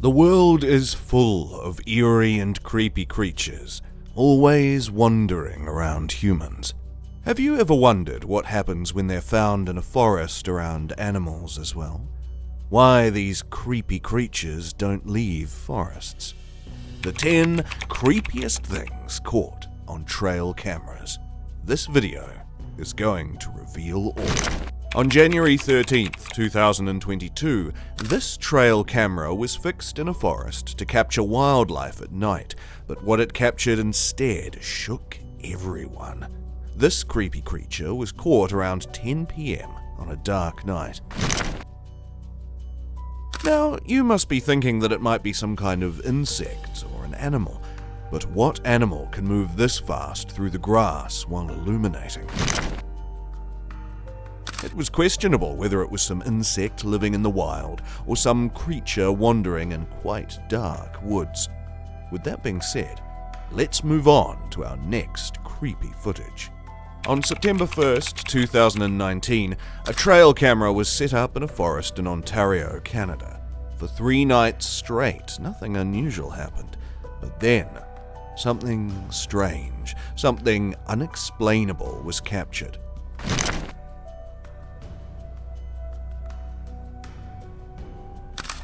The world is full of eerie and creepy creatures, always wandering around humans. Have you ever wondered what happens when they're found in a forest around animals as well? Why these creepy creatures don't leave forests? The 10 creepiest things caught on trail cameras. This video is going to reveal all. On January 13th, 2022, this trail camera was fixed in a forest to capture wildlife at night, but what it captured instead shook everyone. This creepy creature was caught around 10 p.m. on a dark night. Now, you must be thinking that it might be some kind of insect or an animal, but what animal can move this fast through the grass while illuminating? It was questionable whether it was some insect living in the wild or some creature wandering in quite dark woods. With that being said, let's move on to our next creepy footage. On September 1st, 2019, a trail camera was set up in a forest in Ontario, Canada. For 3 nights straight, nothing unusual happened. But then, something strange, something unexplainable was captured.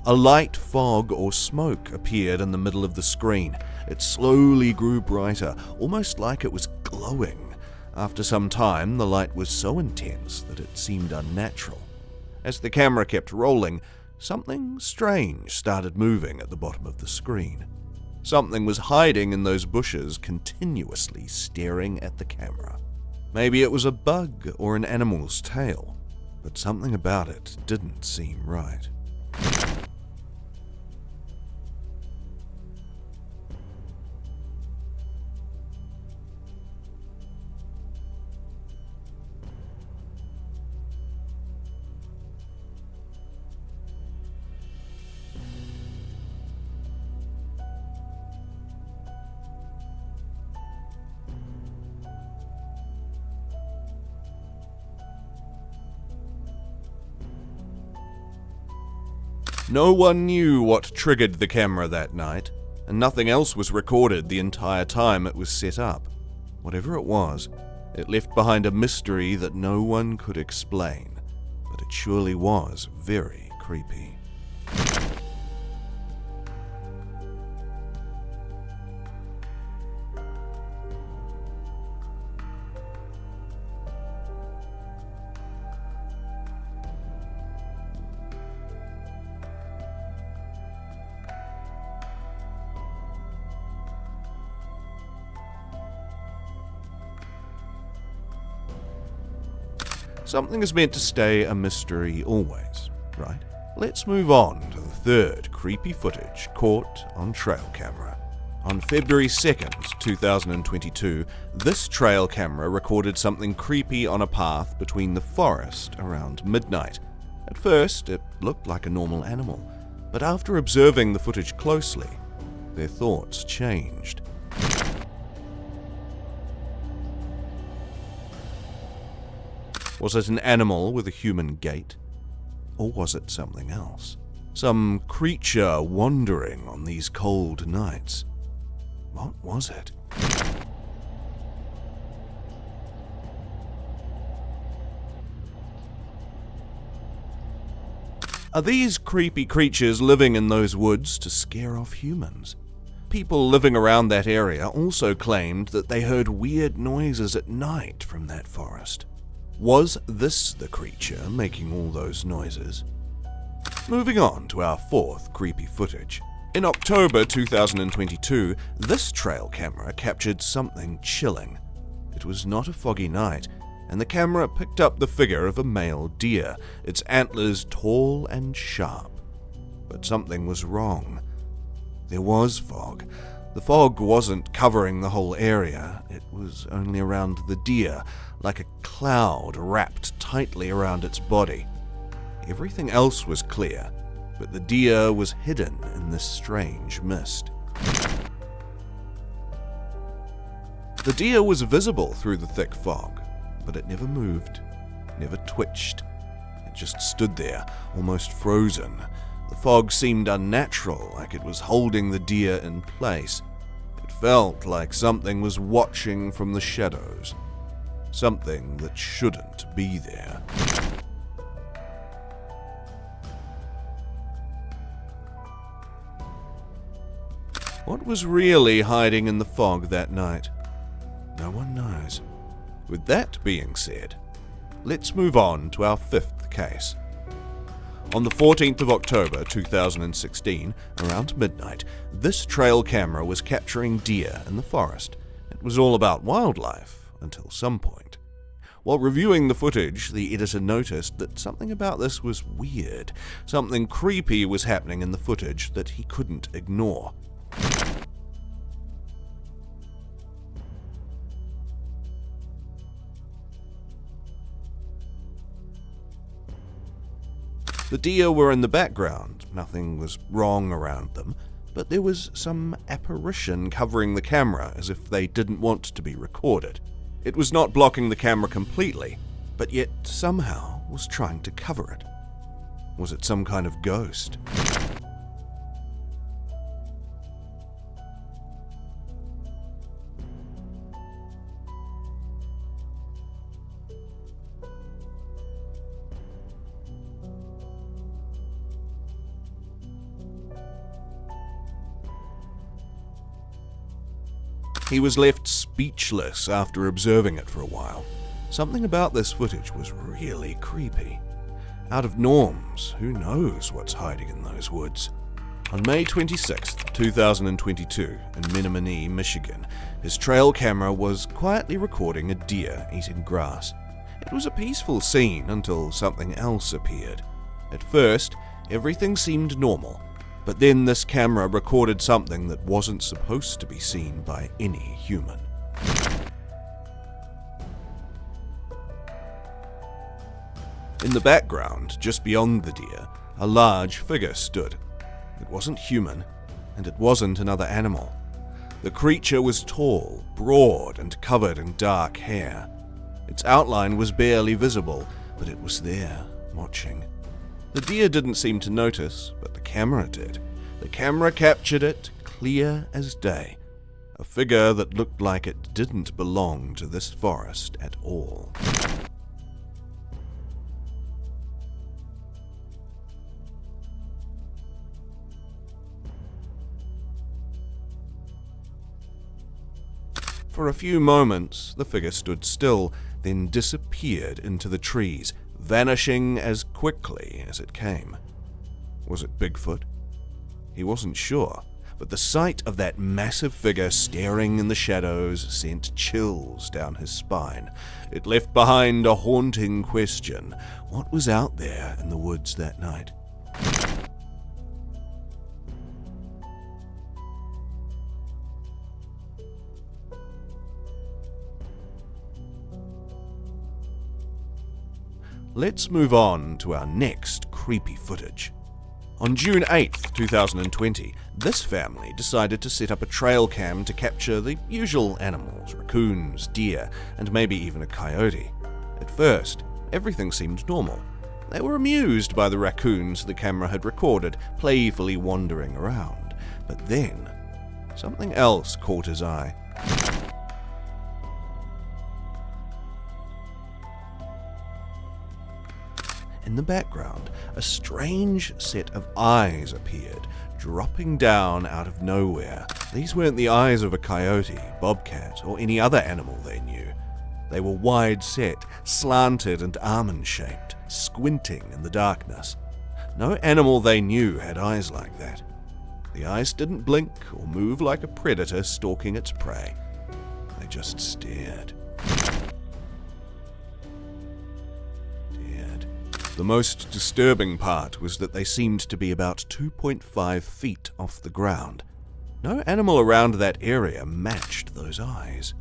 A light fog or smoke appeared in the middle of the screen. It slowly grew brighter, almost like it was glowing. After some time, the light was so intense that it seemed unnatural. As the camera kept rolling, something strange started moving at the bottom of the screen. Something was hiding in those bushes, continuously staring at the camera. Maybe it was a bug or an animal's tail, but something about it didn't seem right. No one knew what triggered the camera that night, and nothing else was recorded the entire time it was set up. Whatever it was, it left behind a mystery that no one could explain, but it surely was very creepy. Something is meant to stay a mystery always, right? Let's move on to the third creepy footage caught on trail camera. On February 2nd, 2022, this trail camera recorded something creepy on a path between the forest around midnight. At first, it looked like a normal animal, but after observing the footage closely, their thoughts changed. Was it an animal with a human gait? Or was it something else? Some creature wandering on these cold nights? What was it? Are these creepy creatures living in those woods to scare off humans? People living around that area also claimed that they heard weird noises at night from that forest. Was this the creature making all those noises? Moving on to our fourth creepy footage. In October 2022, this trail camera captured something chilling. It was not a foggy night, and the camera picked up the figure of a male deer, its antlers tall and sharp. But something was wrong. There was fog. The fog wasn't covering the whole area, it was only around the deer, like a cloud wrapped tightly around its body. Everything else was clear, but the deer was hidden in this strange mist. The deer was visible through the thick fog, but it never moved, never twitched. It just stood there, almost frozen, The fog seemed unnatural, like it was holding the deer in place. It felt like something was watching from the shadows. Something that shouldn't be there. What was really hiding in the fog that night? No one knows. With that being said, let's move on to our fifth case. On the 14th of October 2016, around midnight, this trail camera was capturing deer in the forest. It was all about wildlife, until some point. While reviewing the footage, the editor noticed that something about this was weird. Something creepy was happening in the footage that he couldn't ignore. The deer were in the background, nothing was wrong around them, but there was some apparition covering the camera as if they didn't want to be recorded. It was not blocking the camera completely, but yet somehow was trying to cover it. Was it some kind of ghost? He was left speechless after observing it for a while. Something about this footage was really creepy. Out of norms, who knows what's hiding in those woods? On May 26, 2022, in Menominee, Michigan, his trail camera was quietly recording a deer eating grass. It was a peaceful scene until something else appeared. At first, everything seemed normal. But then this camera recorded something that wasn't supposed to be seen by any human. In the background, just beyond the deer, a large figure stood. It wasn't human, and it wasn't another animal. The creature was tall, broad, and covered in dark hair. Its outline was barely visible, but it was there, watching. The deer didn't seem to notice, but the camera did. The camera captured it, clear as day. A figure that looked like it didn't belong to this forest at all. For a few moments, the figure stood still, then disappeared into the trees, vanishing as quickly as it came. Was it Bigfoot? He wasn't sure, but the sight of that massive figure staring in the shadows sent chills down his spine. It left behind a haunting question. What was out there in the woods that night? Let's move on to our next creepy footage. On June 8th, 2020, this family decided to set up a trail cam to capture the usual animals, raccoons, deer, and maybe even a coyote. At first, everything seemed normal. They were amused by the raccoons the camera had recorded, playfully wandering around. But then, something else caught his eye. In the background, a strange set of eyes appeared, dropping down out of nowhere. These weren't the eyes of a coyote, bobcat, or any other animal they knew. They were wide-set, slanted and almond-shaped, squinting in the darkness. No animal they knew had eyes like that. The eyes didn't blink or move like a predator stalking its prey. They just stared. The most disturbing part was that they seemed to be about 2.5 feet off the ground. No animal around that area matched those eyes.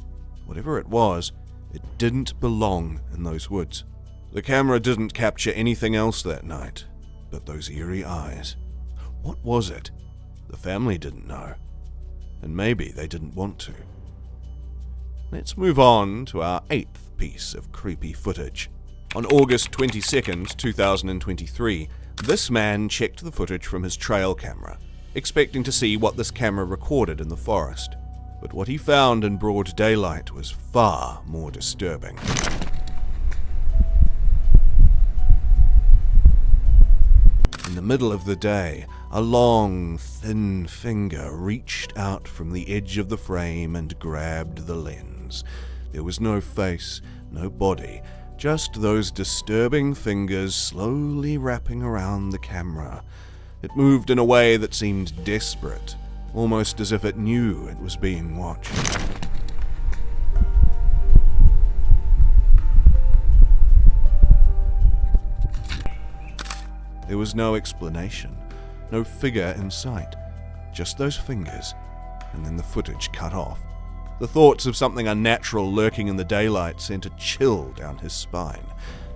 Whatever it was, it didn't belong in those woods. The camera didn't capture anything else that night, but those eerie eyes. What was it? The family didn't know, and maybe they didn't want to. Let's move on to our 8th piece of creepy footage. On August 22nd, 2023, This man checked the footage from his trail camera, expecting to see what this camera recorded in the forest. But what he found in broad daylight was far more disturbing. In the middle of the day, a long, thin finger reached out from the edge of the frame and grabbed the lens. There was no face, no body, just those disturbing fingers slowly wrapping around the camera. It moved in a way that seemed desperate, almost as if it knew it was being watched. There was no explanation, no figure in sight, just those fingers, and then the footage cut off. The thoughts of something unnatural lurking in the daylight sent a chill down his spine,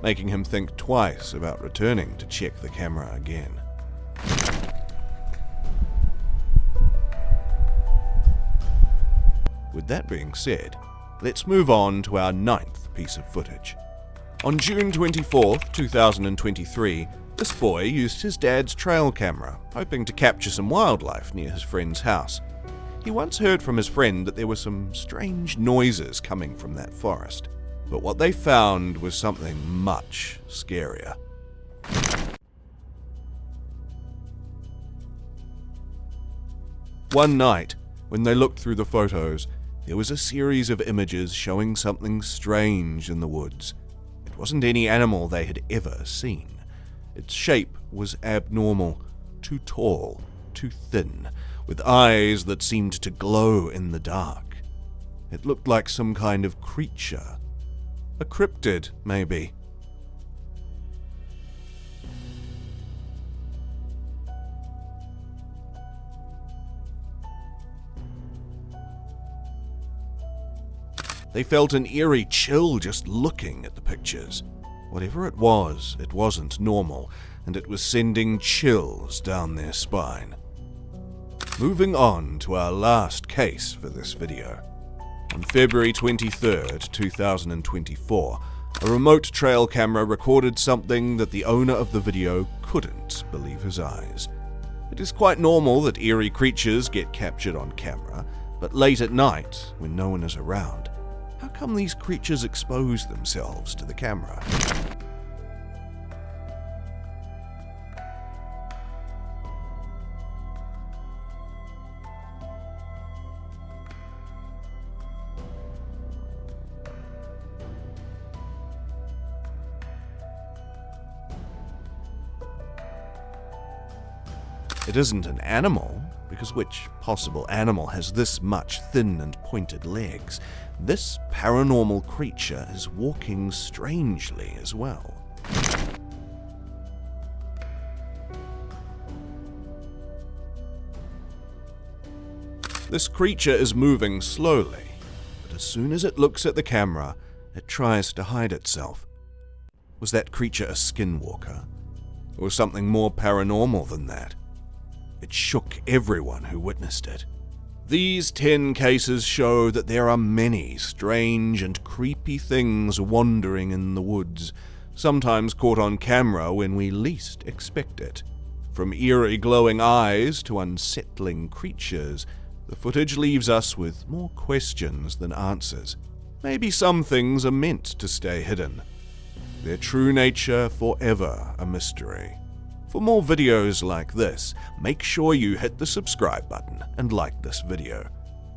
making him think twice about returning to check the camera again. With that being said, let's move on to our 9th piece of footage. On June 24th, 2023, this boy used his dad's trail camera, hoping to capture some wildlife near his friend's house. He once heard from his friend that there were some strange noises coming from that forest, but what they found was something much scarier. One night, when they looked through the photos, there was a series of images showing something strange in the woods. It wasn't any animal they had ever seen. Its shape was abnormal, too tall, too thin, with eyes that seemed to glow in the dark. It looked like some kind of creature. A cryptid, maybe. They felt an eerie chill just looking at the pictures. Whatever it wasn't normal, and it was sending chills down their spine. Moving on to our last case for this video. On February 23rd, 2024, a remote trail camera recorded something that the owner of the video couldn't believe his eyes. It is quite normal that eerie creatures get captured on camera, but late at night, when no one is around, how come these creatures expose themselves to the camera? It isn't an animal, because which possible animal has this much thin and pointed legs? This paranormal creature is walking strangely as well. This creature is moving slowly, but as soon as it looks at the camera, it tries to hide itself. Was that creature a skinwalker? Or something more paranormal than that? It shook everyone who witnessed it. These 10 cases show that there are many strange and creepy things wandering in the woods, sometimes caught on camera when we least expect it. From eerie glowing eyes to unsettling creatures, the footage leaves us with more questions than answers. Maybe some things are meant to stay hidden. Their true nature forever a mystery. For more videos like this, make sure you hit the subscribe button and like this video.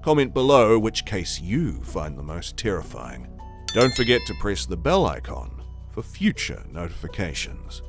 Comment below which case you find the most terrifying. Don't forget to press the bell icon for future notifications.